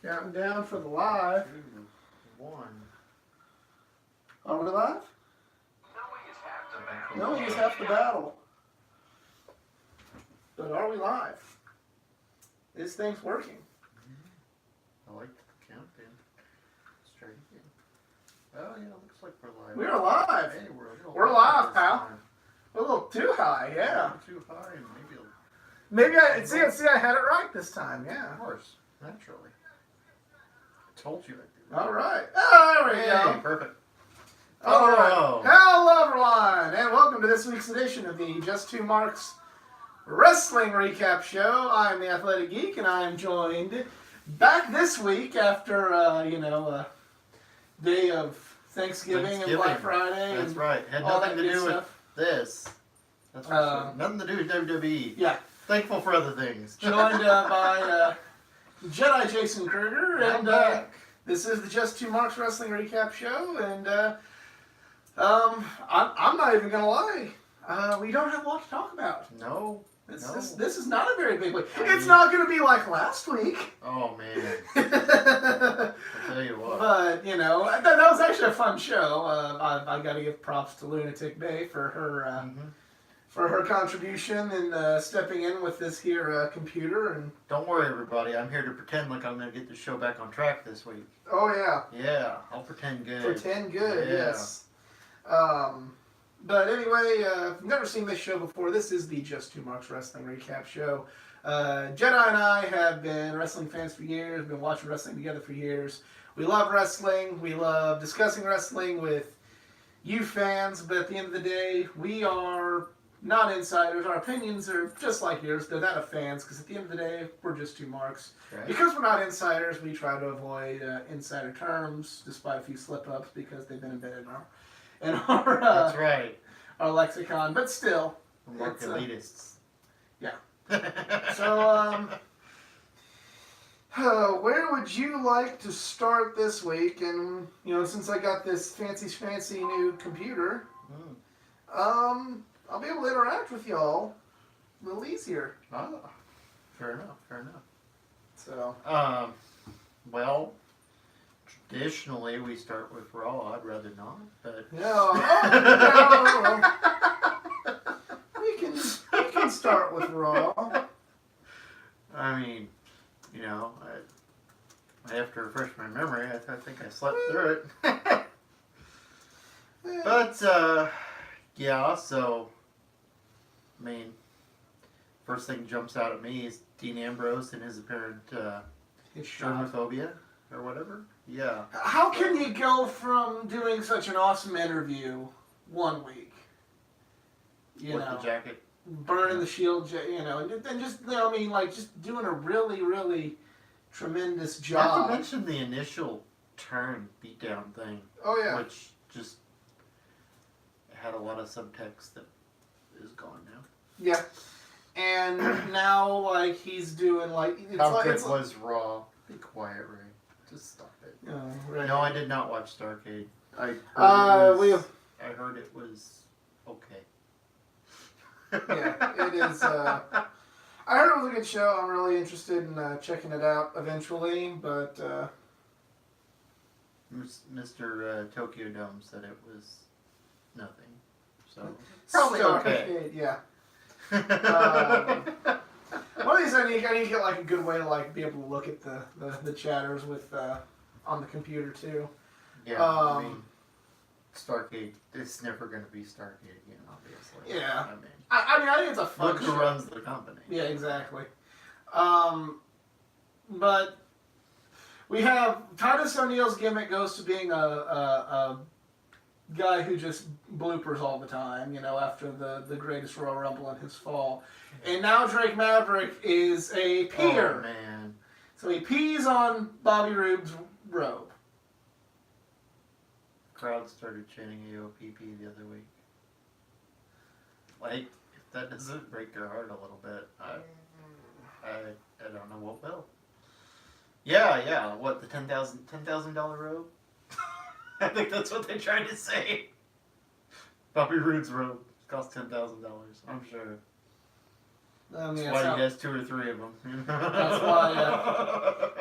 Counting down for the live. 2, 1. Are we live? Knowing is half the battle. But are we live? This thing's working. I like the countdown. Straight in. Oh yeah, looks like we're live. We're live. Hey, We're live, this pal. time. A little too high, yeah. Too high, and maybe. Maybe I had it right this time, yeah. Of course, naturally. I told you I'd do that. All right. Oh, there we Hey, go. perfect. All right. Oh. Hello, everyone, and welcome to this week's edition of the Just Two Marks Wrestling Recap Show. I'm the Athletic Geek, and I am joined back this week after, a day of Thanksgiving and Black Friday. That's and right. Had all nothing that to good do with stuff. this. That's for sure. Nothing to do with WWE. Yeah. Thankful for other things. Joined by Jedi Jason Kruger, I'm and back. this is the Just Two Marks Wrestling Recap Show, and I'm not even gonna lie, we don't have a lot to talk about. No. This is not a very big week. I It's not gonna be like last week. Oh man. But I'll tell you what. that was actually a fun show. I got to give props to Lunatic Bay for her. For her contribution and stepping in with this here computer. And Don't worry, everybody. I'm here to pretend like I'm going to get the show back on track this week. oh yeah, Yeah, I'll pretend good. pretend good. Yeah. Yes. But anyway, if you've never seen this show before, this is the Just Two Marks Wrestling Recap Show. Jedi and I have been wrestling fans for years. Been watching wrestling together for years. We love wrestling. We love discussing wrestling with you fans. But at the end of the day, we are not insiders. Our opinions are just like yours. They're that of fans, because at the end of the day, we're just two marks. Right. Because we're not insiders, we try to avoid insider terms, despite a few slip-ups, because they've been embedded in our That's right. our lexicon. But still, We're mark it's, elitists. yeah. So, where would you like to start this week? And since I got this fancy new computer, I'll be able to interact with y'all a little easier. Ah, fair enough. So, well, traditionally we start with Raw. I'd rather not, but no, we can start with Raw. I mean, I have to refresh my memory. I think I slept through it. But yeah, so. I mean, first thing jumps out at me is Dean Ambrose and his apparent His shot. germophobia or whatever. Yeah. How can you go from doing such an awesome interview one week, With the jacket. burning the shield, and just just doing a really, really tremendous job. Not to mention the initial turn beatdown thing, Oh yeah. which just had a lot of subtext that is gone now. Yeah. And now he's doing How good was Raw? Be quiet, Ray. Just stop it. Right. No, I did not watch Starrcade. I heard it was okay. Yeah, it is. I heard it was a good show. I'm really interested in checking it out eventually, but Mr. Tokyo Dome said it was nothing. So probably okay. okay. Yeah. One of these I need to get a good way to be able to look at the chatters with on the computer too. Yeah, I mean, Starrcade. It's never going to be Starrcade again, obviously. Yeah. I I think it's a mean, fun look show. who runs the company. Yeah, exactly. But we have Titus O'Neil's gimmick goes to being a guy who just bloopers all the time, after the greatest Royal Rumble and his fall. And now Drake Maverick is a peer. Oh, man. So he pees on Bobby Roode's robe. Crowd started chanting AOPP the other week. If that doesn't break your heart a little bit, I don't know what will. Yeah. What, the $10,000 robe? I think that's what they tried to say. Bobby Roode's robe cost $10,000, I'm sure. I mean, That's why he has 2 or 3 of them. That's why,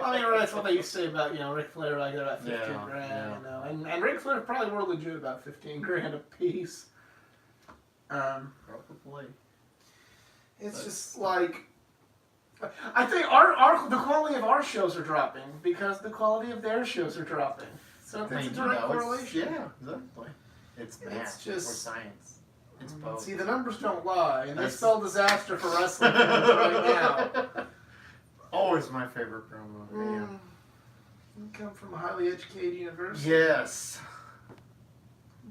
I mean, that's what they used to say about, Ric Flair, like, about 15 Yeah, grand, yeah. And Ric Flair probably were legit about 15 grand a piece. Probably. It's just like, I think the quality of our shows are dropping because the quality of their shows are dropping. So I it's a mean, direct correlation. Yeah, exactly. It's math or science. It's both. See, the numbers don't lie, and they That's- spell disaster for wrestling fans right now. Always my favorite promo. Man. You come from a highly educated university. Yes.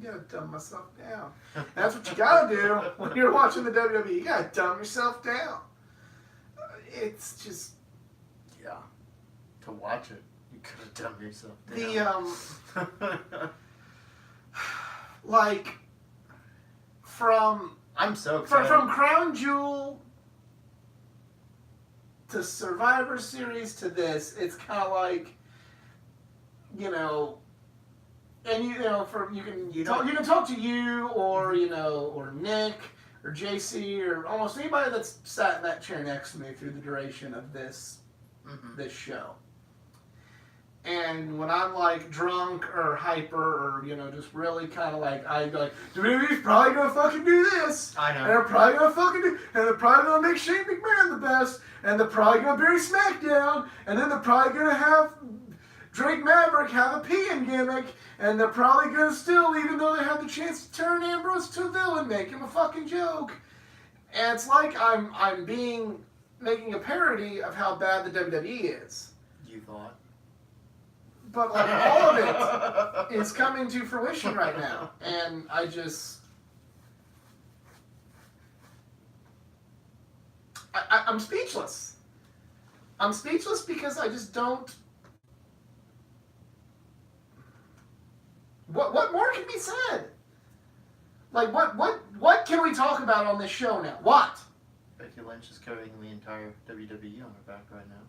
You gotta dumb myself down. That's what you gotta do when you're watching the WWE. You gotta dumb yourself down. It's just Yeah. To watch it, you could have dumbed yourself down. Like from I'm so excited. from Crown Jewel to Survivor Series to this, it's kind of like, and you can talk to you or or Nick or JC or almost anybody that's sat in that chair next to me through the duration of this this show. And when I'm like drunk or hyper or just really kind of like I go like WWE's probably gonna fucking do this. I know. And they're probably gonna fucking do, and they're probably gonna make Shane McMahon the best, and they're probably gonna bury SmackDown, and then they're probably gonna have Drake Maverick have a peeing gimmick, and they're probably gonna still, even though they have the chance to turn Ambrose to a villain, make him a fucking joke. And it's like I'm making a parody of how bad the WWE is. You thought. But like all of it is coming to fruition right now, and I'm speechless. I'm speechless because I just don't. What more can be said? Like what can we talk about on this show now? What? Becky Lynch is carrying the entire WWE on her back right now,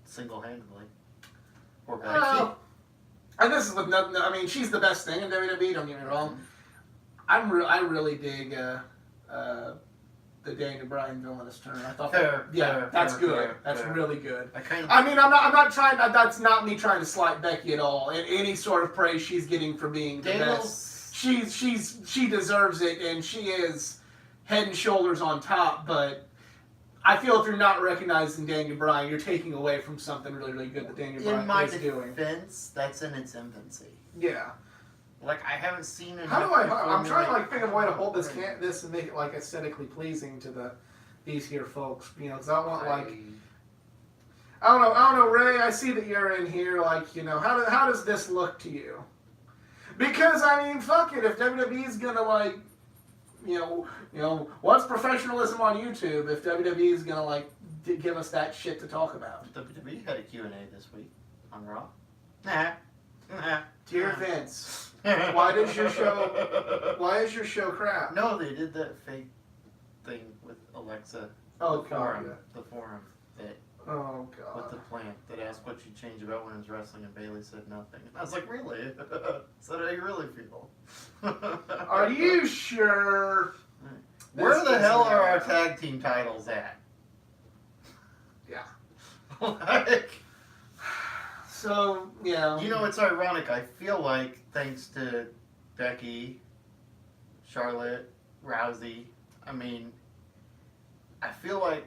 single-handedly. Or Becky. And this is with nothing. I mean, she's the best thing in WWE. Don't get me wrong. I really dig the Daniel Bryan villainous turn. I thought that's good. That's really good. I mean, I'm not trying. That's not me trying to slight Becky at all. And any sort of praise she's getting for being the best, she deserves it, and she is head and shoulders on top. But I feel if you're not recognizing Daniel Bryan, you're taking away from something really, really good that Daniel Bryan is doing. In my defense, that's in its infancy. Yeah. Like, I haven't seen it. How do I'm trying to think of a way to hold this and make it like aesthetically pleasing to these here folks. Because I want like I don't know, Ray. I see that you're in here. Like, how does this look to you? Because I mean, fuck it. If WWE's gonna like, what's professionalism on YouTube? If WWE's gonna like give us that shit to talk about. WWE had a Q&A this week on Raw. Nah. Dear Vince, why is your show crap? No, they did that fake thing with Alexa. Oh, the God, forum. yeah. The forum that Oh, God. with the plant that asked what you change about women's wrestling, and Bayley said nothing. I was like, really? Is that how you really feel? Are you sure? Where the hell are our tag team titles at? Yeah. Like, so, yeah. it's ironic. I feel like, thanks to Becky, Charlotte, Rousey, I mean, I feel like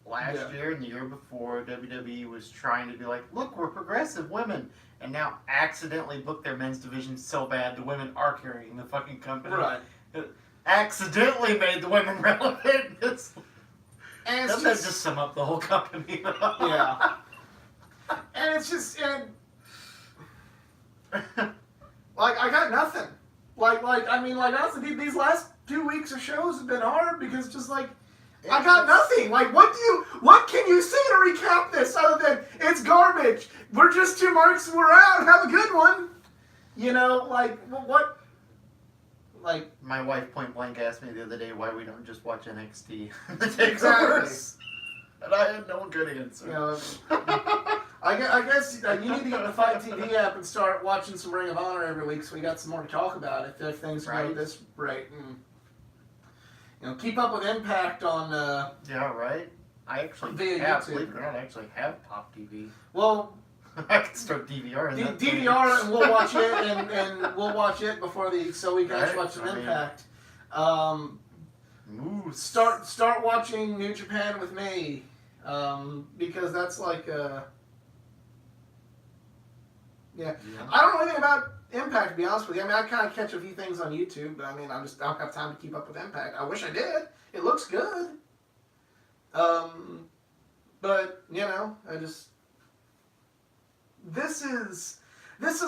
last year and the year before, WWE was trying to be like, look, we're progressive women. And now accidentally booked their men's division so bad the women are carrying the fucking company. Right. Accidentally made the women relevant. Doesn't that just sum up the whole company? Yeah. And it's just, like, I got nothing. Honestly, these last 2 weeks of shows have been hard because just like, I got nothing. Like, what can you say to recap this other than it's garbage? We're just 2 marks. We're out. Have a good one. What? Like, my wife point blank asked me the other day why we don't just watch NXT. Exactly. And I had no good answer. I guess you need to get the Fight TV app and start watching some Ring of Honor every week so we got some more to talk about if things go at this rate. keep up with Impact on. Yeah, right. I actually Via have, YouTube. believe it or not, I actually have Pop TV. Well, I can start DVRing that thing. DVR and we'll watch it, and we'll watch it before so we can actually Right, watch some I mean- Impact. Moose. Start watching New Japan with me, because that's like yeah. Yeah. I don't know anything about Impact, to be honest with you. I mean, I kind of catch a few things on YouTube, but I mean, I don't have time to keep up with Impact. I wish I did. It looks good. But I just this is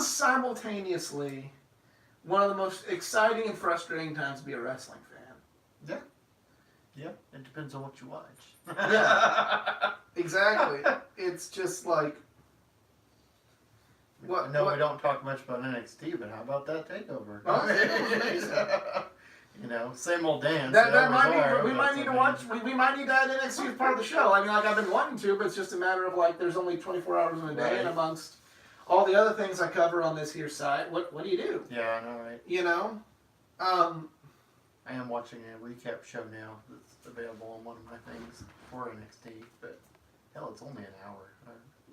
simultaneously one of the most exciting and frustrating times to be a wrestling fan. Yeah, it depends on what you watch. Yeah. Exactly. It's just like I know we don't talk much about NXT, but how about that takeover? Oh, Same old dance. that they might always are, be. We but might need to watch. We might need to add NXT as part of the show. I mean, like I've been wanting to, but it's just a matter of like there's only 24 hours in a day, Right. and amongst all the other things I cover on this here site, what do you do? Yeah, I know, right? I am watching a recap show now that's available on one of my things for NXT, but hell, it's only an hour.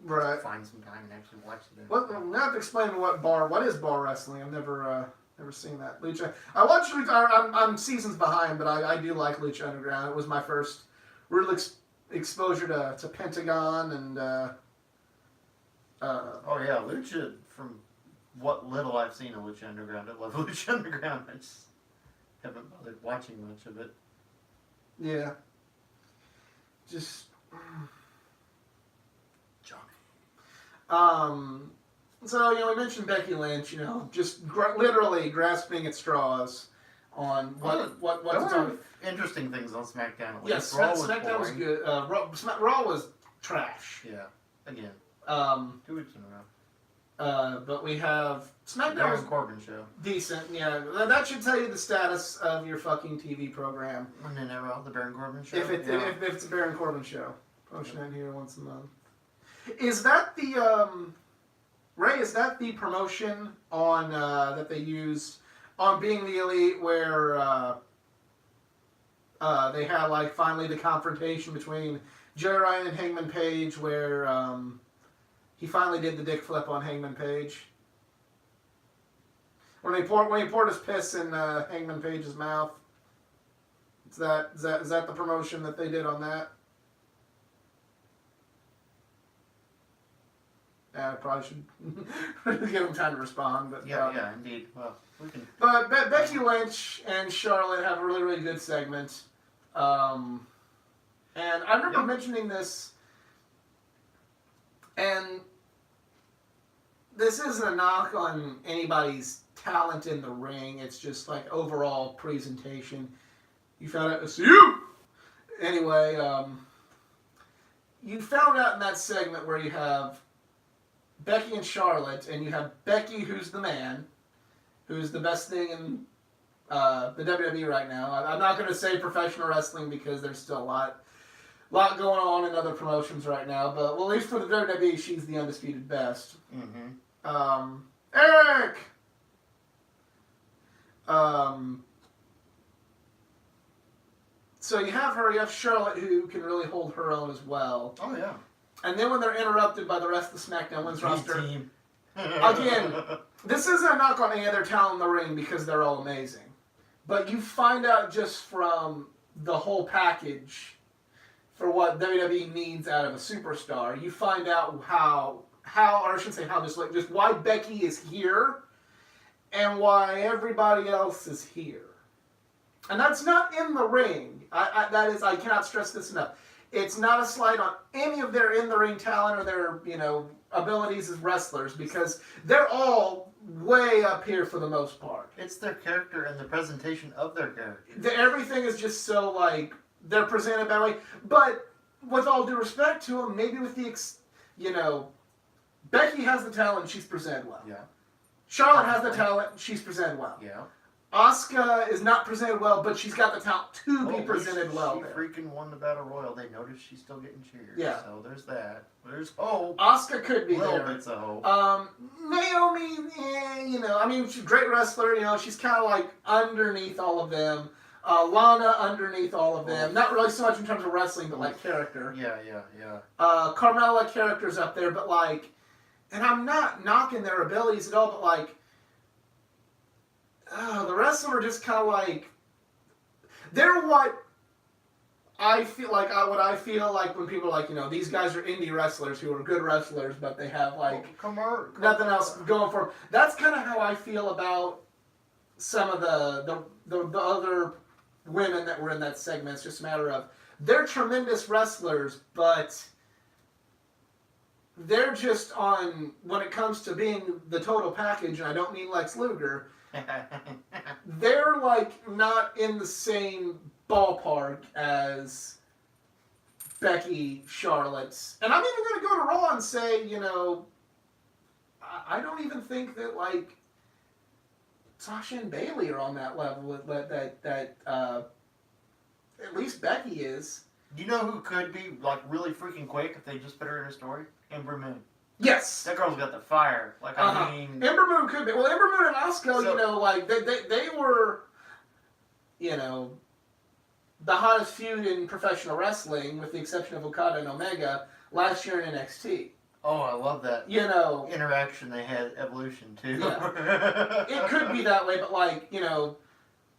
Right. Find some time and actually watch it. Well, you have to explain what is bar wrestling. I've never seen that. Lucha. I watch Lucha. I'm seasons behind, but I do like Lucha Underground. It was my first real exposure to Pentagon and. Oh yeah, Lucha. From what little I've seen of Lucha Underground, I love Lucha Underground. I just haven't bothered watching much of it. Yeah. Just. So we mentioned Becky Lynch. Just literally grasping at straws on what's There on. were interesting things on SmackDown. At Yes, least. Raw was SmackDown was boring. good. Raw was trash. Yeah, again, 2 weeks in a row. But we have SmackDown was Baron Corbin show. decent. Yeah, that should tell you the status of your fucking TV program. Monday Night Raw, the Baron Corbin show. If it's a Baron Corbin show, posting that here once a month. Is that the Ray? Is that the promotion on that they used on Being the Elite, where they had like finally the confrontation between Joey Ryan and Hangman Page, where he finally did the dick flip on Hangman Page? When he poured his piss in Hangman Page's mouth. Is that the promotion that they did on that? I probably should give him time to respond, but Yeah, indeed. Well, we can. But Becky Lynch and Charlotte have a really, really good segment. And I remember mentioning this, and this isn't a knock on anybody's talent in the ring. It's just like overall presentation. You found out to see you! Anyway, you found out in that segment where you have Becky and Charlotte, and you have Becky, who's the man, who's the best thing in the WWE right now. I'm not going to say professional wrestling because there's still a lot going on in other promotions right now. But at least for the WWE, she's the undisputed best. Mm-hmm. Eric. So you have Charlotte, who can really hold her own as well. Oh yeah. And then when they're interrupted by the rest of the SmackDown Women's roster, Team. Again, this isn't a knock on any other talent in the ring because they're all amazing. But you find out just from the whole package for what WWE needs out of a superstar. You find out or I shouldn't say how, just why Becky is here and why everybody else is here. And that's not in the ring. I cannot stress this enough. It's not a slight on any of their in-the-ring talent or their, abilities as wrestlers, because they're all way up here for the most part. It's their character and the presentation of their character. Everything is just so, they're presented that way. But with all due respect to them, maybe with the, Becky has the talent, she's presented well. Yeah. Charlotte has the talent, she's presented well. Yeah. Asuka is not presented well, but she's got the talent to be presented well. She freaking won the Battle Royal. They noticed she's still getting cheers. Yeah. So there's that. There's hope. Asuka could be Little there. bits of hope. Naomi, she's a great wrestler. She's kind of like underneath all of them. Lana underneath all of them. Not really so much in terms of wrestling, but like character. Yeah. Carmella character's up there, but like, and I'm not knocking their abilities at all, but like, the rest of them are just kind of like, they're what I feel like. What I feel like when people are like, these guys are indie wrestlers who are good wrestlers, but they have like nothing else going for them. That's kind of how I feel about some of the other women that were in that segment. It's just a matter of they're tremendous wrestlers, but they're just on, when it comes to being the total package, and I don't mean Lex Luger, they're like not in the same ballpark as Becky, Charlotte, and I'm even going to go to Raw and say, I don't even think that like Sasha and Bayley are on that level that at least Becky is. Do you know who could be like really freaking quick if they just put her in a story? Ember Moon. Yes. That girl's got the fire. Like, I mean... Ember Moon could be. Well, Ember Moon and Asuka, like, they were, the hottest feud in professional wrestling, with the exception of Okada and Omega, last year in NXT. Oh, I love that. Interaction they had, Evolution, too. Yeah. It could be that way, but, like,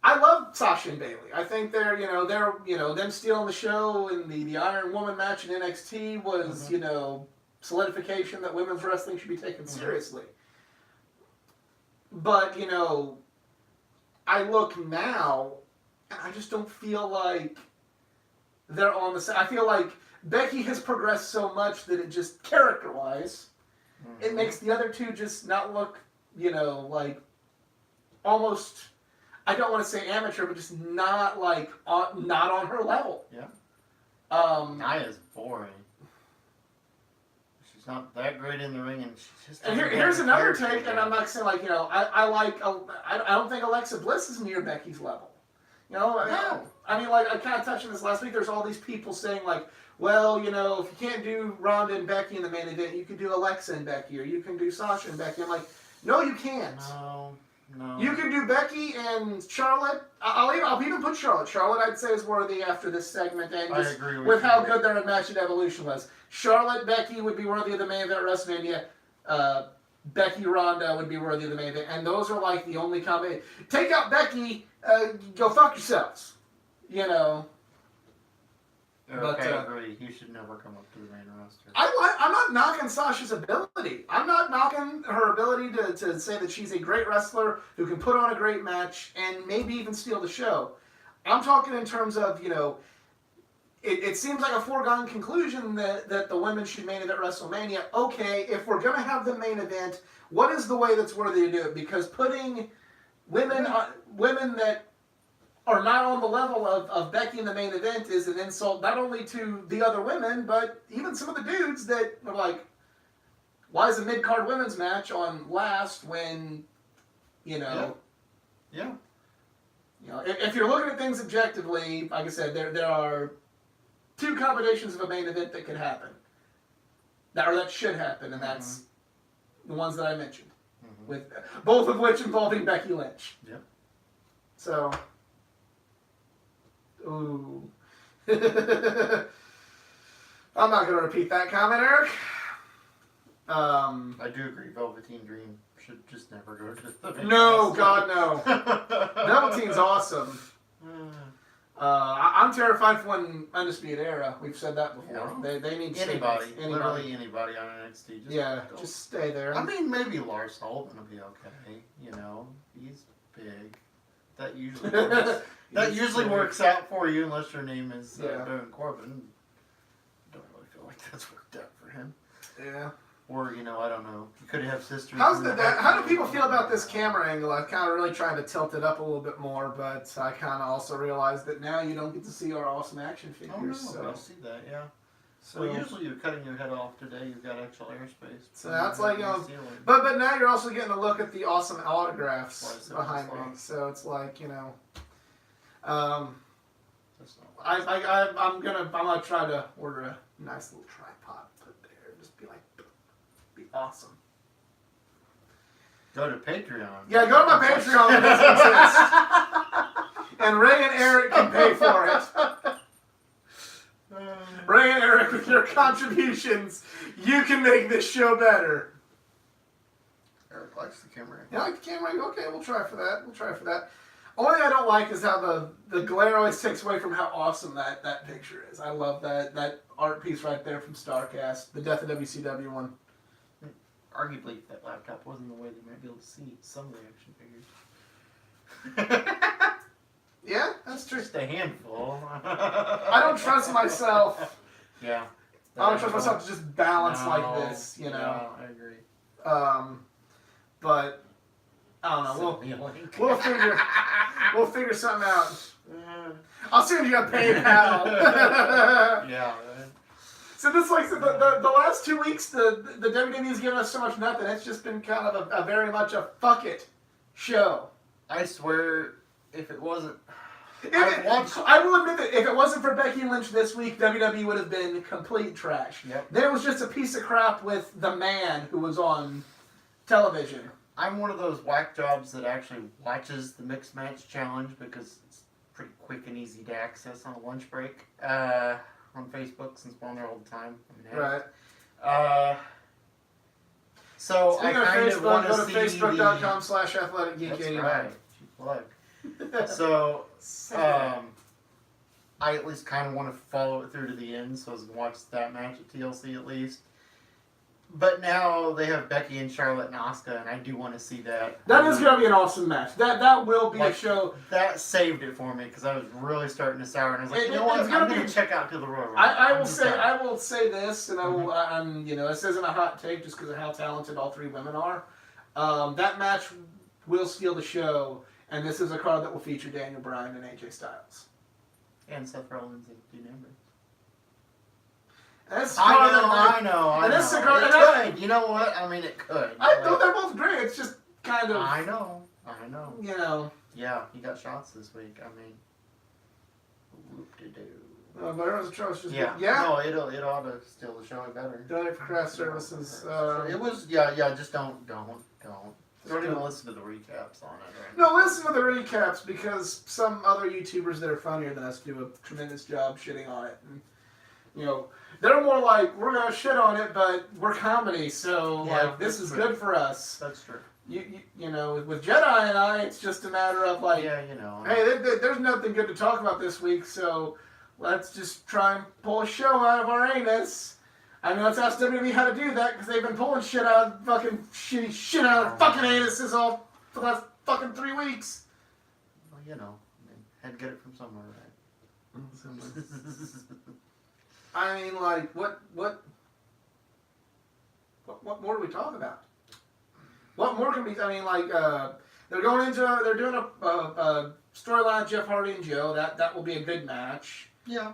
I love Sasha and Bayley. I think they're them stealing the show in the Iron Woman match in NXT was, solidification that women's wrestling should be taken seriously. But, I look now, and I just don't feel like they're on the same. I feel like Becky has progressed so much that it just, character-wise, it makes the other two just not look, like, almost, I don't want to say amateur, but just not, like, not on her level. Yeah. Nia's boring. She's not that great in the ring, and she's just... And here's another take, and I'm not saying, like, I don't think Alexa Bliss is near Becky's level. No. I mean, like, I kind of touched on this last week. There's all these people saying, like, well, if you can't do Ronda and Becky in the main event, you can do Alexa and Becky, or you can do Sasha and Becky. I'm like, no, you can't. No. You can do Becky and Charlotte. I'll even put Charlotte. Charlotte, I'd say, is worthy after this segment, and just I agree with how good their match at Evolution was. Charlotte, Becky would be worthy of the main event at WrestleMania. Becky, Ronda would be worthy of the main event, and those are like the only combination. Take out Becky, go fuck yourselves. Okay, I agree. He should never come up to the main roster. I'm not knocking Sasha's ability. I'm not knocking her ability to say that she's a great wrestler who can put on a great match and maybe even steal the show. I'm talking in terms of, it seems like a foregone conclusion that the women should main event WrestleMania. Okay, if we're going to have the main event, what is the way that's worthy to do it? Because putting women that are not on the level of Becky in the main event is an insult not only to the other women, but even some of the dudes that are like, why is a mid-card women's match on last when, Yeah. If you're looking at things objectively, like I said, there are two combinations of a main event that could happen. That should happen, and that's the ones that I mentioned. With both of which involving Becky Lynch. Yep. So... Ooh. I'm not going to repeat that comment, Eric. I do agree. Velveteen Dream should just never go to the main No, roster. God, no. Velveteen's awesome. I'm terrified for when Undisputed Era. We've said that before. Yeah. They need anybody. Literally anybody on NXT. Just stay there. I mean, maybe Lars Sullivan will be okay. He's big. That usually works. That usually works out for you, unless your name is Baron Corbin. Don't really feel like that's worked out for him. Yeah. Or, I don't know. You could have sisters. How do people feel about this camera angle? I'm kind of really trying to tilt it up a little bit more, but I kind of also realized that now you don't get to see our awesome action figures. Oh, no, I see that, yeah. So, well, usually you're cutting your head off today. You've got actual airspace. So that's like, but now you're also getting a look at the awesome autographs behind me. So it's like, I'm gonna try to order a nice little tripod, put there, just be awesome. Go to Patreon. Yeah, go to my Patreon. And Ray and Eric can pay for it. Ray and Eric, with your contributions, you can make this show better. Eric likes the camera. Yeah, I like the camera. Okay, we'll try for that. Only thing I don't like is how the glare always takes away from how awesome that picture is. I love that art piece right there from StarCast, the Death of WCW one. Arguably, if that laptop wasn't the way they might be able to see some of the action figures. Yeah, that's true. Just a handful. I don't trust myself. Yeah. I don't trust myself to just balance like this, you know. Yeah, I agree. But I don't know. We'll figure something out. I'll send you a PayPal. Yeah. So this, like the last 2 weeks, the WWE's given us so much nothing. It's just been kind of a very much a fuck it show. I swear, if it wasn't, I will admit that if it wasn't for Becky Lynch this week, WWE would have been complete trash. Yep. There was just a piece of crap with the man who was on television. I'm one of those whack jobs that actually watches the Mixed Match Challenge because it's pretty quick and easy to access on a lunch break on Facebook since we're on there all the time. Right. So Speaking I of kind of want Facebook, to go to see facebook.com/athleticgeek89. That's right. Plug. So I at least kind of want to follow it through to the end, so I can watch that match at TLC at least. But now they have Becky and Charlotte and Asuka, and I do want to see that. That is going to be an awesome match. That will be Like, a show. That saved it for me because I was really starting to sour, and I was like, It- you know what? it's I'm gonna going be- to check out to the Royal Rumble. I I'm will just say done. I will say this, and I will. This isn't a hot take just because of how talented all three women are. That match will steal the show, and this is a card that will feature Daniel Bryan and AJ Styles. And Seth Rollins and Dean Ambrose. And this I card know. and this is a card It that could. You know what? I mean, it could. I thought they're both great. It's just kind of I know. you know. Yeah, he got shots this week. I mean, whoop-de-doo. But it was atrocious. Yeah. Yeah. No, it ought to steal the show better. Donate for craft services. It was just don't even listen to the recaps on it. Right? No, listen to the recaps because some other YouTubers that are funnier than us do a tremendous job shitting on it. And, you know, they're more like, we're going to shit on it, but we're comedy, so Yeah, like this that's is true. good for us. That's true. You know, with Jedi and I, it's just a matter of like, Yeah, you know. hey, there's nothing good to talk about this week, so let's just try and pull a show out of our anus. I mean, let's ask WWE how to do that because they've been pulling shit out of fucking shitty shit out of fucking anuses all for the last fucking 3 weeks. Well, you know, I mean, had to get it from somewhere, right? I mean, like, what more do we talk about? What more can be? I mean, like, they're doing a storyline Jeff Hardy and Joe. That will be a good match. Yeah.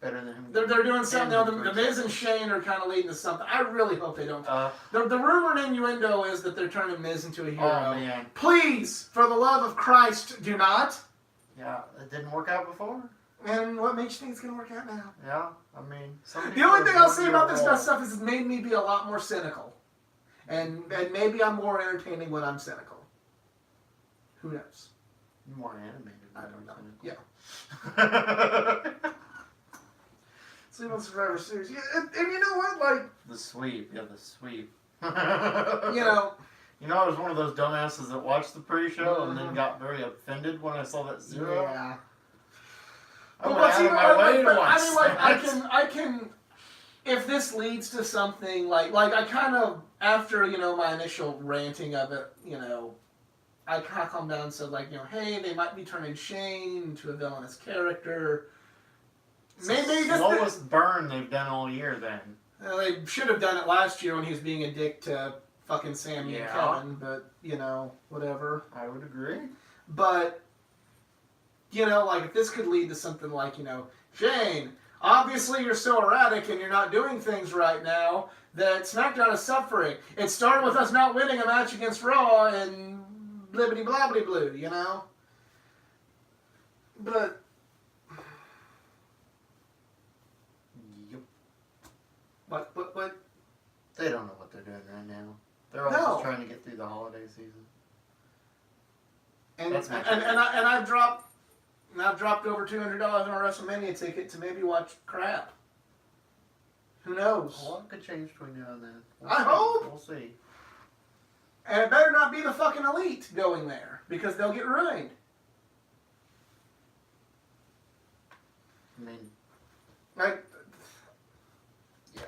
Better than him. They're doing something. The Miz and Shane are kind of leading to something. I really hope they don't. The rumor and innuendo is that they're turning Miz into a hero. Oh man. Please, for the love of Christ, do not. Yeah, it didn't work out before. And what makes you think it's going to work out now? Yeah, I mean, The only thing I'll say about this best stuff is it's made me be a lot more cynical. And maybe I'm more entertaining when I'm cynical. Who knows? More animated. I don't know. Yeah. Yeah. Sleep on Survivor Series. Yeah, and you know what? Like, The sweep. Yeah, the sweep. you know. You know, I was one of those dumbasses that watched the pre-show and Mhm. then got very offended when I saw that zero. Yeah. I But went out of my way to watch I mean, like, that. I can, if this leads to something, like I kind of, after, you know, my initial ranting of it, you know, I kind of calmed down and said, like, you know, hey, they might be turning Shane into a villainous character. Maybe the slowest burn they've done all year then. They should have done it last year when he was being a dick to fucking Sammy and Yeah. Kevin, but, you know, whatever. I would agree. But, you know, like, if this could lead to something like, you know, Shane, obviously you're so erratic and you're not doing things right now that SmackDown is suffering. It started with us not winning a match against Raw and blibbity blobbity blue, you know? But, Yep. what? They don't know what they're doing right now. They're all No. just trying to get through the holiday season. And That's much I've dropped over $200 on a WrestleMania ticket to maybe watch crap. Who knows? A lot could change between now and then. I hope. We'll see. And it better not be the fucking Elite going there because they'll get ruined. I mean, Like, yeah.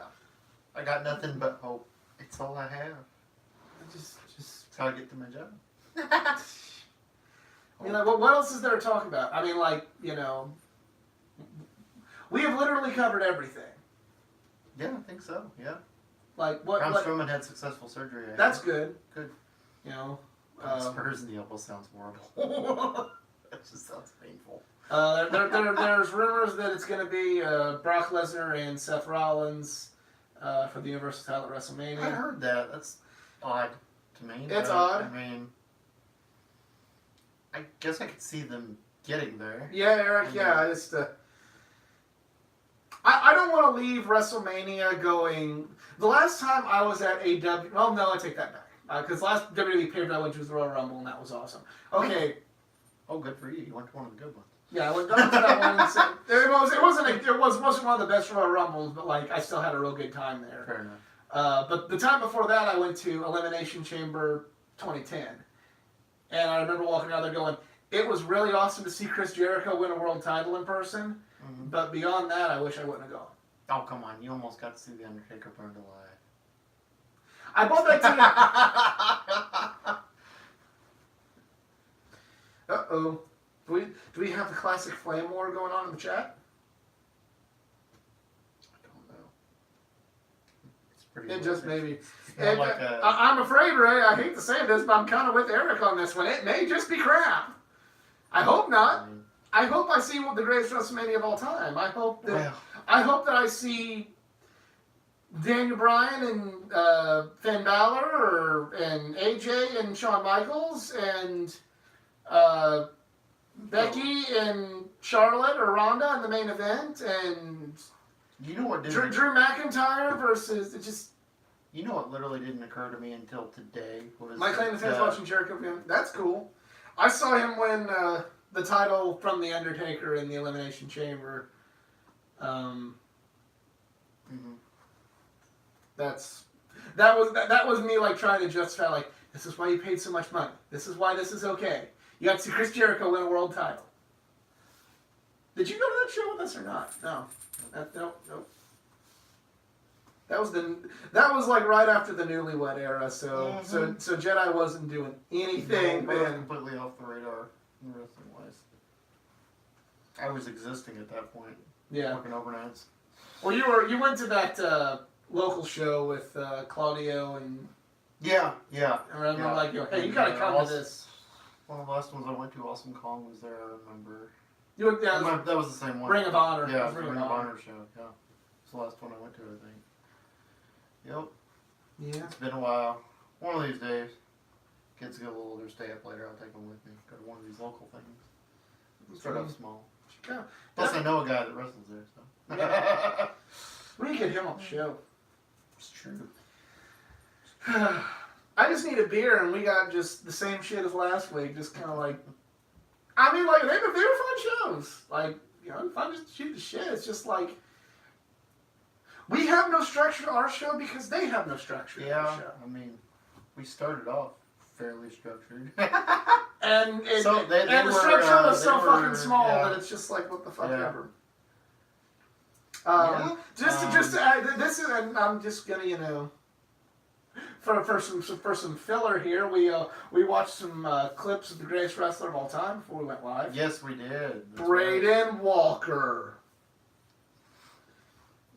I got nothing but hope. It's all I have. just. That's how I get to my job. I mean, like, what else is there to talk about? I mean, like, we have literally covered everything. Yeah, I think so. Yeah. Like, what? Braun Strowman had successful surgery. That's good. Good. Spurs in the elbow sounds horrible. That just sounds painful. There's rumors that it's going to be Brock Lesnar and Seth Rollins for the Universal title at WrestleMania. I heard that. That's odd to me. It's odd. I mean, I guess I could see them getting there. Yeah, Eric. Yeah, I just. I don't want to leave WrestleMania going. The last time I was at AW. Well, no, I take that back. Because last WWE pay-per-view I went to was the Royal Rumble, and that was awesome. Okay. Oh, good for you. You went to one of the good ones. Yeah, I went to that one. And it wasn't one of the best Royal Rumbles, but like I still had a real good time there. Fair enough. But the time before that, I went to Elimination Chamber 2010, and I remember walking out there going, "It was really awesome to see Chris Jericho win a world title in person." Mm-hmm. But beyond that, I wish I wouldn't have gone. Oh, come on. You almost got to see The Undertaker burned alive. I bought that ticket. Uh-oh. Do we have the classic flame war going on in the chat? I don't know. It's pretty It just maybe. It's not like I'm afraid, Ray, I hate to say this, but I'm kind of with Eric on this one. It may just be crap. I hope not. I hope I see the greatest WrestleMania of all time. I hope that I see Daniel Bryan and Finn Balor and AJ and Shawn Michaels and Becky and Charlotte or Ronda in the main event and you know what Drew McIntyre versus You know what literally didn't occur to me until today was my claim to fame watching Jericho. That's cool. I saw him win the title from the Undertaker in the Elimination Chamber. That was me like trying to justify like this is why you paid so much money. This is why this is okay. You got to see Chris Jericho win a world title. Did you go to that show with us or not? No. Nope. That was like right after the Newlywed Era, so Jedi wasn't doing anything we were then. completely off the radar wrestling wise. I was existing at that point. Yeah. Working overnights. Well, you went to that local show with Claudio and yeah. I remember like hey, you gotta come to this. One of the last ones I went to, Awesome Kong was there. I remember. You went down. That was the same one. Ring of Honor. Yeah, it was the Ring of Honor show. Yeah, it's the last one I went to, I think. Yep. Yeah. It's been a while. One of these days, kids get a little older, stay up later. I'll take them with me. Go to one of these local things. Start off small. Yeah. Plus, I know a guy that wrestles there, so. Yeah. We can get him on the show. It's true. I just need a beer, and we got just the same shit as last week. Just kind of like, I mean, like they were fun shows. Like fun to shoot the shit. It's just like we have no structure to our show because they have no structure to their show. I mean, we started off fairly structured. And the structure was so fucking small that it's just like, what the fuck ever. Just to add, this is, and I'm just gonna, for some filler here, we watched some clips of the greatest wrestler of all time before we went live. Yes, we did. Braden Walker.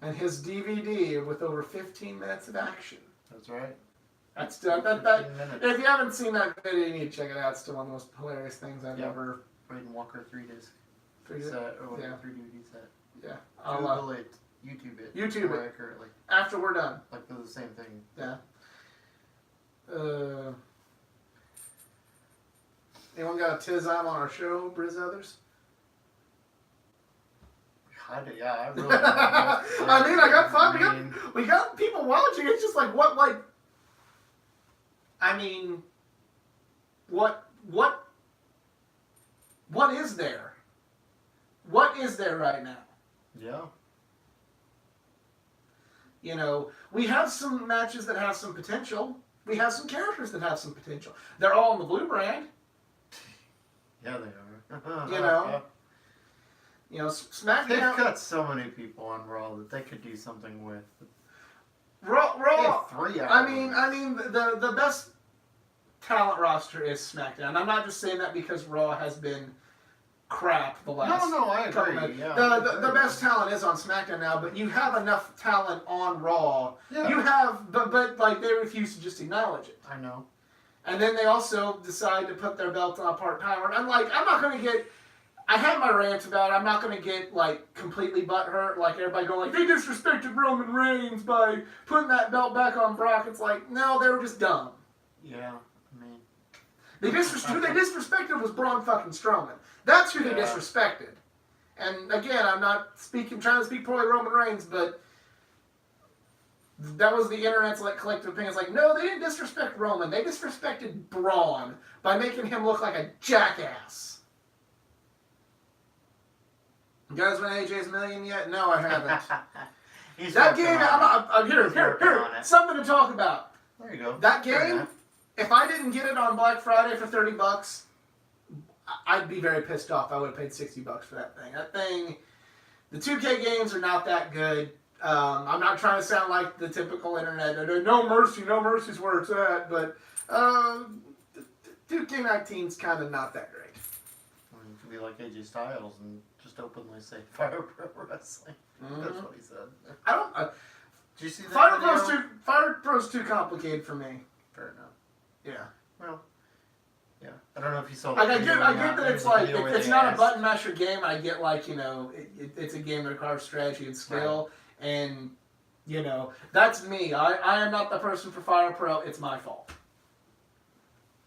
And his DVD with over 15 minutes of action. That's right. That's that. If you haven't seen that video, you need to check it out. It's still one of the most hilarious things I've ever. Braden Walker 3-disc set or 3-DVD set. Yeah, Google it, YouTube it. YouTube it accurately. after we're done. Like they're the same thing. Yeah. Anyone got a tiz on our show, Briz Others? I really don't know. I mean, I got fun. We got people watching. It's just like what, like. I mean, what what is there? What is there right now? Yeah. You know, we have some matches that have some potential. We have some characters that have some potential. They're all in the blue brand. Yeah, they are. You know? You know, They've SmackDown... got so many people on Raw that they could do something with. Raw... They have 3 hours. I mean, the best talent roster is SmackDown. I'm not just saying that because Raw has been crap the last... No, I couple agree. minutes. Yeah, The best talent is on SmackDown now, but you have enough talent on Raw. Yeah. You have, but like they refuse to just acknowledge it. I know. And then they also decide to put their belt on a part-timer. I'm like, I'm not going to get... I have my rants about it. I'm not going to get, like, completely butthurt. Like, everybody going, like, they disrespected Roman Reigns by putting that belt back on Brock. It's like, no, they were just dumb. Yeah, I mean... Who they disrespected was Braun fucking Strowman. That's who they Yeah. disrespected. And, again, I'm not trying to speak poorly of Roman Reigns, but... That was the internet's like collective opinion. It's like, no, they didn't disrespect Roman. They disrespected Braun by making him look like a jackass. You guys win AJ's Million yet? No, I haven't. He's That working game, on it. I'm here, He's working on it. something to talk about. There you go. That Fair game, enough. if I didn't get it on Black Friday for $30, I'd be very pissed off. I would have paid $60 for that thing. That thing, the 2K games are not that good. I'm not trying to sound like the typical internet. No mercy's where it's at. But 2K19's kind of not that great. Well, you could be like AJ Styles and just openly say Fire Pro Wrestling. Mm-hmm. That's what he said. I don't. Did you see that Fire video? Pro's too complicated for me. Fair enough. Yeah. Well, yeah. I don't know if you saw that. Like I video get or not. that it's There's a like video where it's they not a asked- button masher game. I get like it's a game that requires strategy and skill, and that's me. I am not the person for Fire Pro. It's my fault.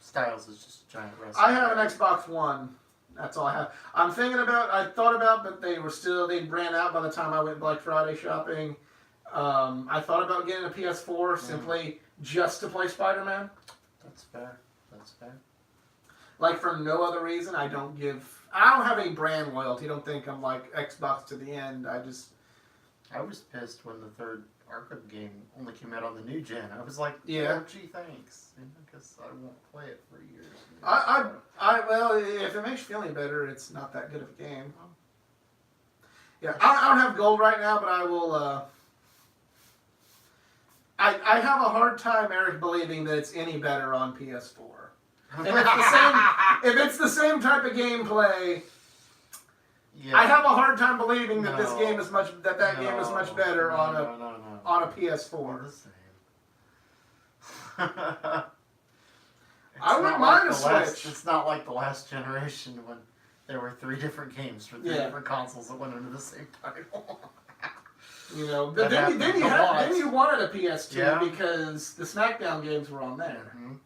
Styles is just a giant wrestler. I have an Xbox One. That's all I have. I thought about, but they ran out by the time I went Black Friday shopping. I thought about getting a PS4 simply just to play Spider-Man. That's fair. That's fair. Like for no other reason. I don't have any brand loyalty. Don't think I'm like Xbox to the end. I was pissed when the third Arkham game only came out on the new gen. I was like, Yeah. oh, gee, thanks. Because I won't play it for years. Well, if it makes you feel any better, it's not that good of a game. Yeah, I don't have gold right now, but I will. I have a hard time, Eric, believing that it's any better on PS4. If it's the same type of gameplay, Yeah. I have a hard time believing that No. this game is game is much better on a PS4. They're the same. I wouldn't not mind like a the last- Switch. It's not like the last generation when there were 3 different games for 3 Yeah. different consoles that went under the same title. But That then happens a lot. you wanted a PS2 Yeah. because the SmackDown games were on there. Mhm.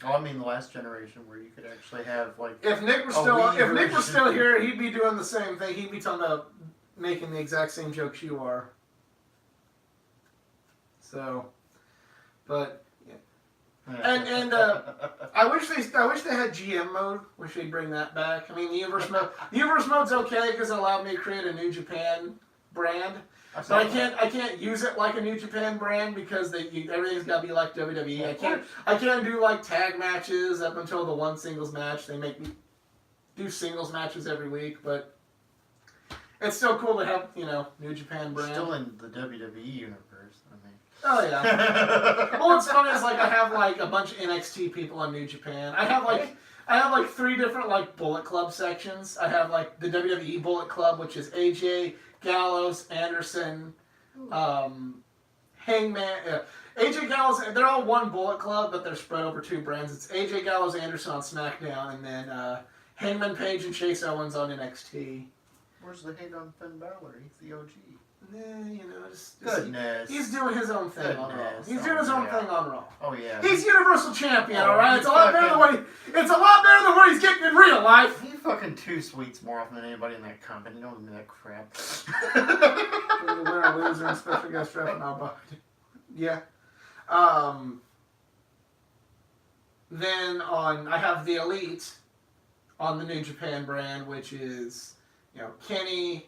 Oh, I mean the last generation where you could actually have like. If Nick was A Wii version. still here, he'd be doing the same thing. He'd be talking about making the exact same jokes you are. So, but and, I wish they had GM mode. Wish they'd bring that back. I mean, the universe mode's okay because it allowed me to create a New Japan brand. So I can't use it like a New Japan brand because everything's got to be like WWE. I can't do like tag matches up until the one singles match. They make me do singles matches every week, but it's still cool to have New Japan brand. Still in the WWE universe. Oh yeah. Well, what's funny is like I have like a bunch of NXT people on New Japan. I have like 3 different like Bullet Club sections. I have like the WWE Bullet Club, which is AJ, Gallows, Anderson, Hangman. AJ Gallows. They're all one Bullet Club, but they're spread over 2 brands. It's AJ Gallows, Anderson on SmackDown, and then Hangman Page and Chase Owens on NXT. Where's the hate on Finn Balor? He's the OG. Just Goodness. he's doing his own thing on Raw. Goodness. He's doing his own Yeah. thing on Raw. Oh yeah. He's Universal Champion, Oh, all right. he's It's a lot better than what he's getting in real life. He fucking 2 sweets more often than anybody in that company. Don't give me that crap. The winner, loser, and special guest ref, and I'll buy it. Yeah. Then I have the Elite, on the New Japan brand, which is, Kenny,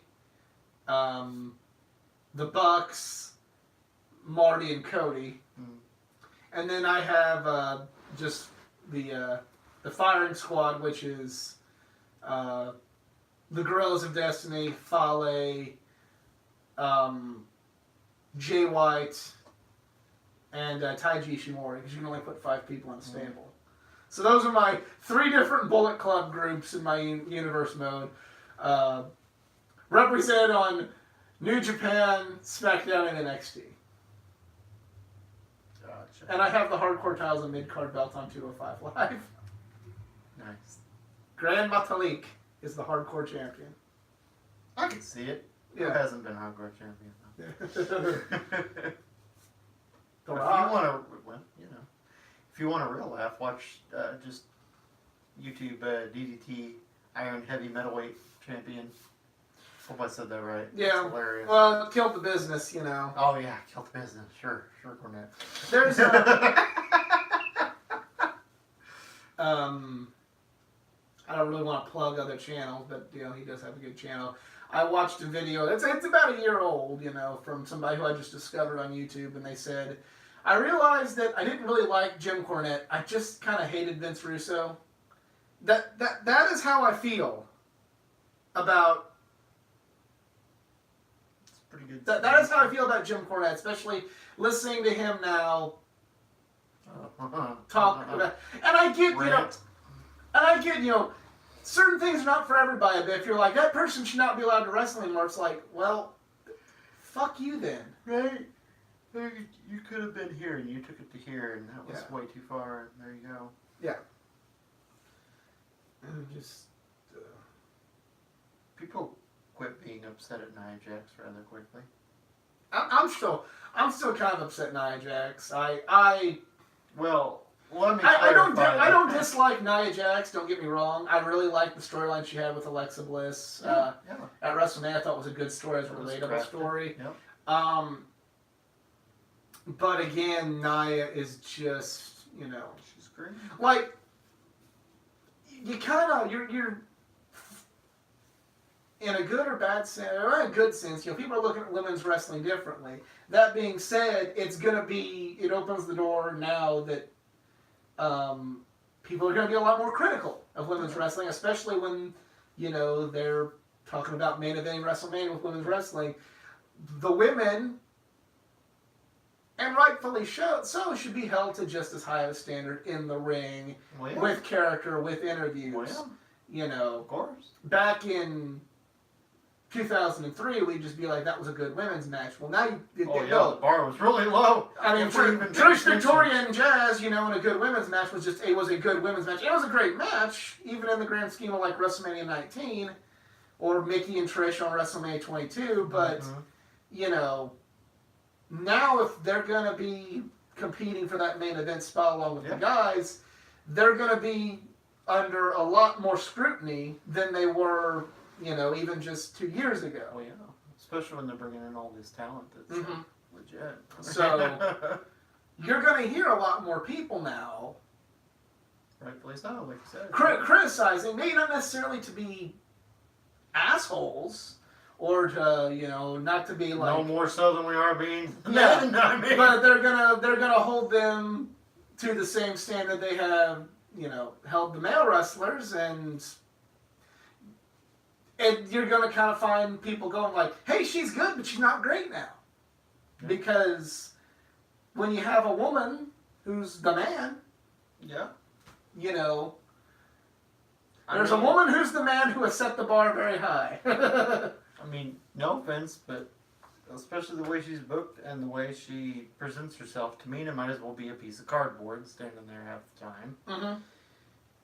the Bucks, Marty, and Cody. Mm. And then I have just the firing squad, which is the Guerrillas of Destiny, Fale, Jay White, and Taiji Ishimori, because you can only put 5 people in a stable. So those are my 3 different Bullet Club groups in my universe mode. Represented on New Japan, SmackDown, and NXT. Gotcha. And I have the Hardcore Tiles and Mid-Card belt on 205 Live. Nice. Grand Metalik is the Hardcore Champion. I can see it. Who Yeah. hasn't been hardcore champion though? If you Rock. want to, if you want a real laugh, watch just YouTube DDT Iron Heavy Metalweight Champion. Hope I said that right. Yeah. It's hilarious. Well, it killed the business, Oh yeah, killed the business. Sure, Cornette. There's I don't really want to plug other channels, but he does have a good channel. I watched a video. It's about a year old, from somebody who I just discovered on YouTube, and they said, I realized that I didn't really like Jim Cornette. I just kind of hated Vince Russo. That is how I feel about. It's pretty good. That is how I feel about Jim Cornette, especially listening to him now talk about. And I get, certain things are not for everybody. But if you're like, that person should not be allowed to wrestle anymore, it's like, well, fuck you then. Right? You could have been here and you took it to here, and that was way too far. And there you go. Yeah. And just people quit being upset at Nia Jax rather quickly. I'm still kind of upset at Nia Jax. Well, let me I clarify. don't dislike Nia Jax. Don't get me wrong. I really like the storyline she had with Alexa Bliss Yeah. at WrestleMania. I thought it was a good story, it was a It was relatable crafted. story. Yep. But again, Nia is just She's great. like you kind of you're in a good or bad sense, or in a good sense. People are looking at women's wrestling differently. That being said, it opens the door now that people are going to be a lot more critical of women's wrestling, especially when they're talking about main eventing WrestleMania with women's wrestling. The women, and rightfully so, should be held to just as high of a standard in the ring, Well, yeah. with character, with interviews. Well, yeah, of course. Back in 2003, we'd just be like, that was a good women's match. Well, now The bar was really low. I mean, Before you even Trish finished Victoria and Jazz, in a good women's match was a good women's match. It was a great match, even in the grand scheme of like WrestleMania 19 or Mickey and Trish on WrestleMania 22. But now if they're gonna be competing for that main event spot along with the guys, they're gonna be under a lot more scrutiny than they were, even just 2 years ago. Oh yeah, especially when they're bringing in all this talent that's legit. So you're going to hear a lot more people now, rightfully so, like you said, criticizing, maybe not necessarily to be assholes or to not to be like no more so than we are being. Yeah, I mean. but they're gonna hold them to the same standard they have held the male wrestlers, and you're going to kind of find people going like, hey, she's good, but she's not great now. Yeah. Because when you have a woman who's the man, there's a woman who's the man who has set the bar very high. I mean, no offense, but especially the way she's booked and the way she presents herself, Tamina might as well be a piece of cardboard standing there half the time. Mm-hmm.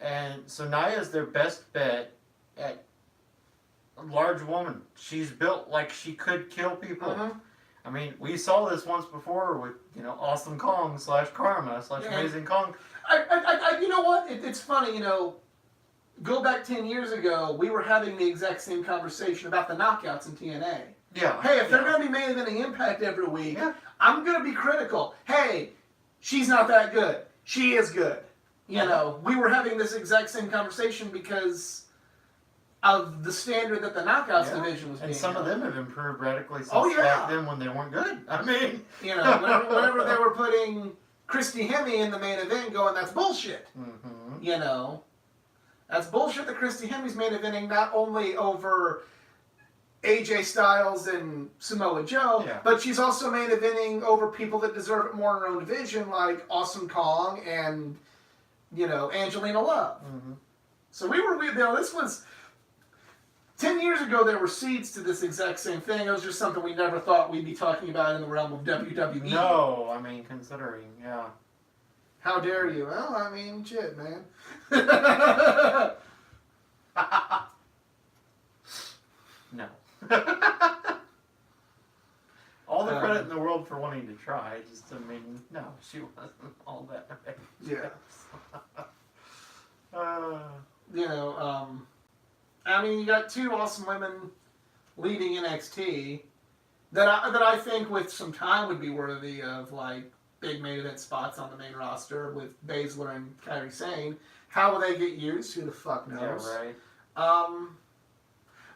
And so Nia's their best bet at a large woman. She's built like she could kill people. Mm-hmm. I mean, we saw this once before with, Awesome Kong / Karma / Amazing Kong. You know what? It's funny, go back 10 years ago, we were having the exact same conversation about the knockouts in TNA. Yeah. Hey, if they're going to be main eventing Impact every week, I'm going to be critical. Hey, she's not that good. She is good. You know, we were having this exact same conversation because of the standard that the Knockouts division was being and some of held. them have improved radically since Oh, yeah. back then when they weren't good. I mean, You know, whenever they were putting Christy Hemme in the main event, going, that's bullshit. mm-hmm. You know, that's bullshit that Christy Hemme's main eventing not only over AJ Styles and Samoa Joe, Yeah. but she's also main eventing over people that deserve it more in her own division, like Awesome Kong and, you know, Angelina Love. Mm-hmm. So you know, this was 10 years ago. There were seeds to this exact same thing. It was just something we never thought we'd be talking about in the realm of WWE. No, I mean, considering, yeah. How dare you? Well, I mean, shit, man. No. All the credit in the world for wanting to try. Just, I mean, no, she wasn't all that. Yeah. uh, You know, I mean, you got two awesome women leading NXT that I think with some time would be worthy of like big main event spots on the main roster with Baszler and Kairi Sane. How will they get used? Who the fuck knows? yeah, right.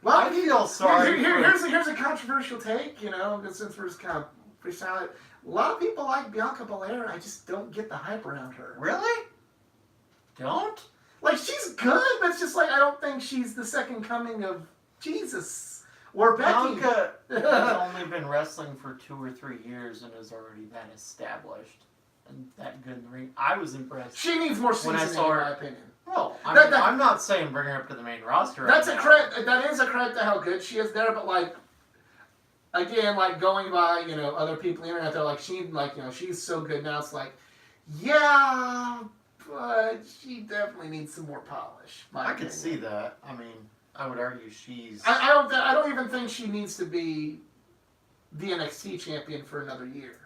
Well, I feel sorry. Here's a controversial take. You know, since we're just kind of freestyling. A lot of people like Bianca Belair. I just don't get the hype around her. Really? Don't? Like, she's good, but it's just like, I don't think she's the second coming of Jesus. Or Becky. Bianca has only been wrestling for 2 or 3 years and is already that established and that good in the ring. I was impressed. She needs more When I seasoning, saw in her- my opinion. Well, I That- mean, that- I'm not saying bring her up to the main roster. That's right a now. credit. That is a credit to how good she is there. But like, again, like going by other people on the internet, they're like she's so good now. It's like, yeah, but she definitely needs some more polish. I could see that. I mean, I would argue she's. I don't even think she needs to be the NXT champion for another year.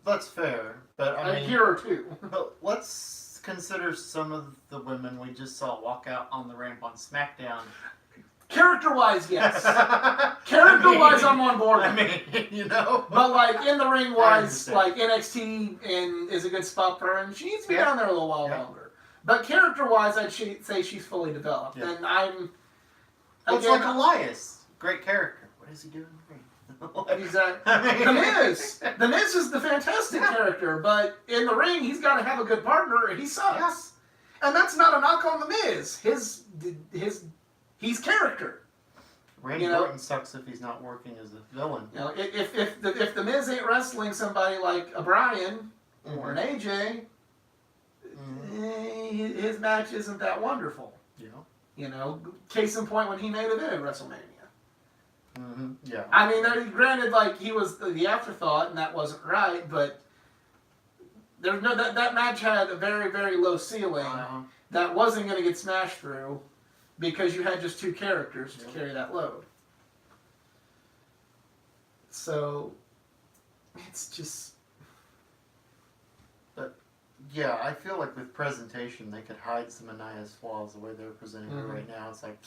That's fair, but I A mean, year or two. but let's consider some of the women we just saw walk out on the ramp on SmackDown. Character-wise, yes. Character-wise, I'm on board. I mean, But like in the ring I wise, understand. like NXT is a good spot for her, and she needs to be Yeah. down there a little while Yeah. longer. But character-wise, I'd say she's fully developed, Yeah. and I'm Well, it's again. like Elias, great character. What is he doing in the ring? The Miz. The Miz is the fantastic character, but in the ring, he's got to have a good partner, and he sucks. And that's not a knock on the Miz. He's character. Randy You know- Orton sucks if he's not working as a villain. You know, if the Miz ain't wrestling somebody like a Bryan or an AJ, his match isn't that wonderful. Yeah. You know, case in point when he made it in WrestleMania. Mm-hmm. Yeah. I mean, granted, like he was the afterthought, and that wasn't right, but there's no that match had a very, very low ceiling that wasn't going to get smashed through because you had just two characters to carry that load. So it's just. Yeah, I feel like with presentation they could hide some of Nia's flaws the way they're presenting her right now. It's like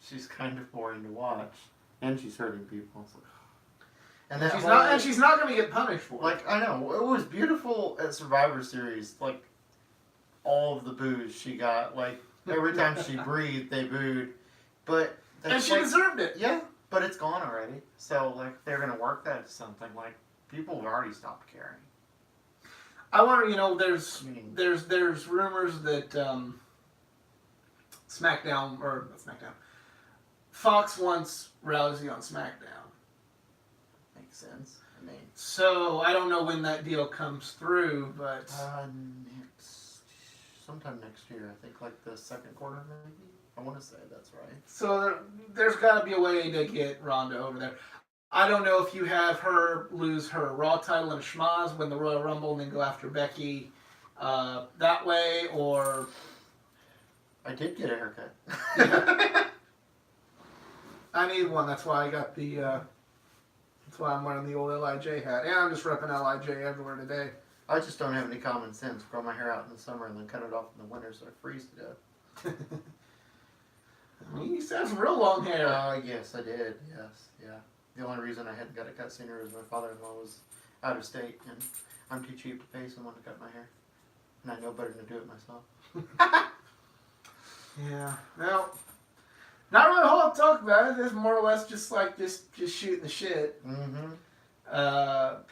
she's kind of boring to watch, and she's hurting people. It's like, And she's not going to get punished for it. Like, I know it was beautiful at Survivor Series. Like all of the boos she got. Like every time she breathed, they booed. But And she deserved it. Yeah, but it's gone already. So like they're gonna work that to something. Like people have already stopped caring. I wonder, there's I mean- there's rumors that Fox wants Rousey on SmackDown. Makes sense. I mean, So I don't know when that deal comes through, but sometime next year. I think like the second quarter maybe. I want to say that's right. so there's got to be a way to get Ronda over there. I don't know if you have her lose her Raw title in a schmaz, win the Royal Rumble, and then go after Becky that way, or I did get a haircut. I need one. That's why I got the. That's why I'm wearing the old LIJ hat, and I'm just repping LIJ everywhere today. I just don't have any common sense. Grow my hair out in the summer and then cut it off in the winter so I freeze to death. I mean, you used to have some real long hair. Yes, I did. Yes, yeah. The only reason I hadn't got it cut sooner is my father-in-law was out of state, and I'm too cheap to pay someone to cut my hair, and I know better than to do it myself. Yeah. Well, not really a whole lot to talk about it. It's more or less just like just shooting the shit. Mm-hmm.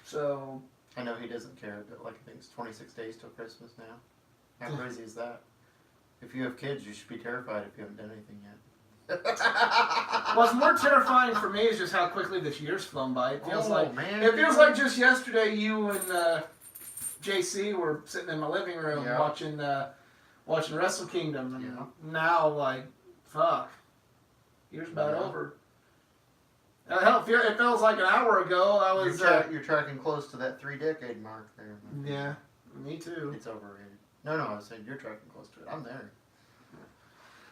So I know he doesn't care, but like I think it's 26 days till Christmas now. How crazy is that? If you have kids, you should be terrified if you haven't done anything yet. what's more terrifying for me is just how quickly this year's flown by. It feels man. it feels like just yesterday you and JC were sitting in my living room Yeah. watching Wrestle Kingdom, and Yeah. now like fuck, year's about Yeah. over. Hell, it feels like an hour ago. I was You're tracking close to that 3-decade mark there. Man. yeah, me too. It's overrated. No, I was saying you're tracking close to it. I'm there.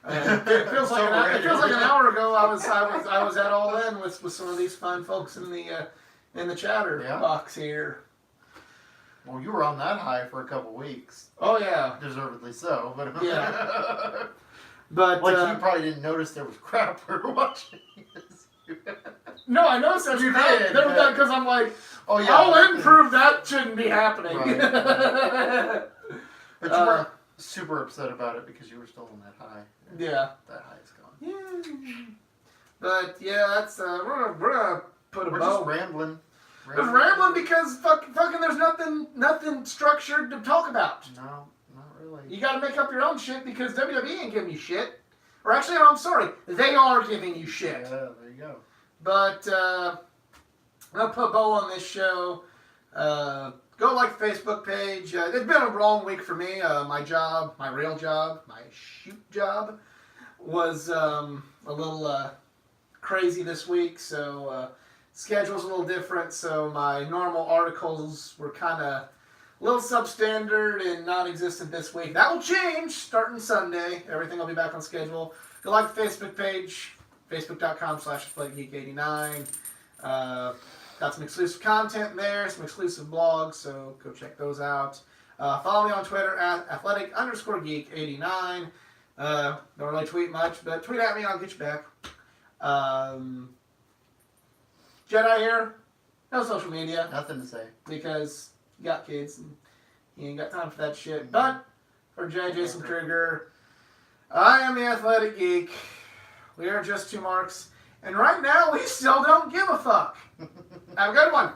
It feels like It's it feels like an hour ago. I was at All In with some of these fine folks in the chatter Yeah. box here. Well, you were on that high for a couple weeks. Oh yeah, Deservedly so, but Yeah. but like you probably didn't notice there was crap we were watching. no, I noticed that You crap. did, There was but- that because I'm like, Oh yeah. All In proved that shouldn't be happening. Right. But you Uh, weren't super upset about it because you were still on that high. Yeah. That high is gone. Yeah. But yeah, that's we're gonna put a We're bow. just rambling. Just rambling because fucking there's nothing structured to talk about. No, not really. You got to make up your own shit because WWE ain't giving you shit. Or actually, no, I'm sorry, they are giving you shit. Yeah, there you go. But I'll put a bow on this show. Go like the Facebook page. It's been a long week for me. My job, my real job, my shoot job, was a little crazy this week. So schedule's a little different. So my normal articles were kind of a little substandard and non-existent this week. That will change starting Sunday. Everything will be back on schedule. Go like the Facebook page, facebook.com/athleticgeek89. Got some exclusive content there, some exclusive blogs, so go check those out. Follow me on Twitter at athletic_geek89. Don't really tweet much, but tweet at me, I'll get you back. Jedi here, no social media, Nothing to say. because you got kids and you ain't got time for that shit. But for Jason Kruger, I am the Athletic Geek. We are just two marks. And right now, we still don't give a fuck. Have a good one.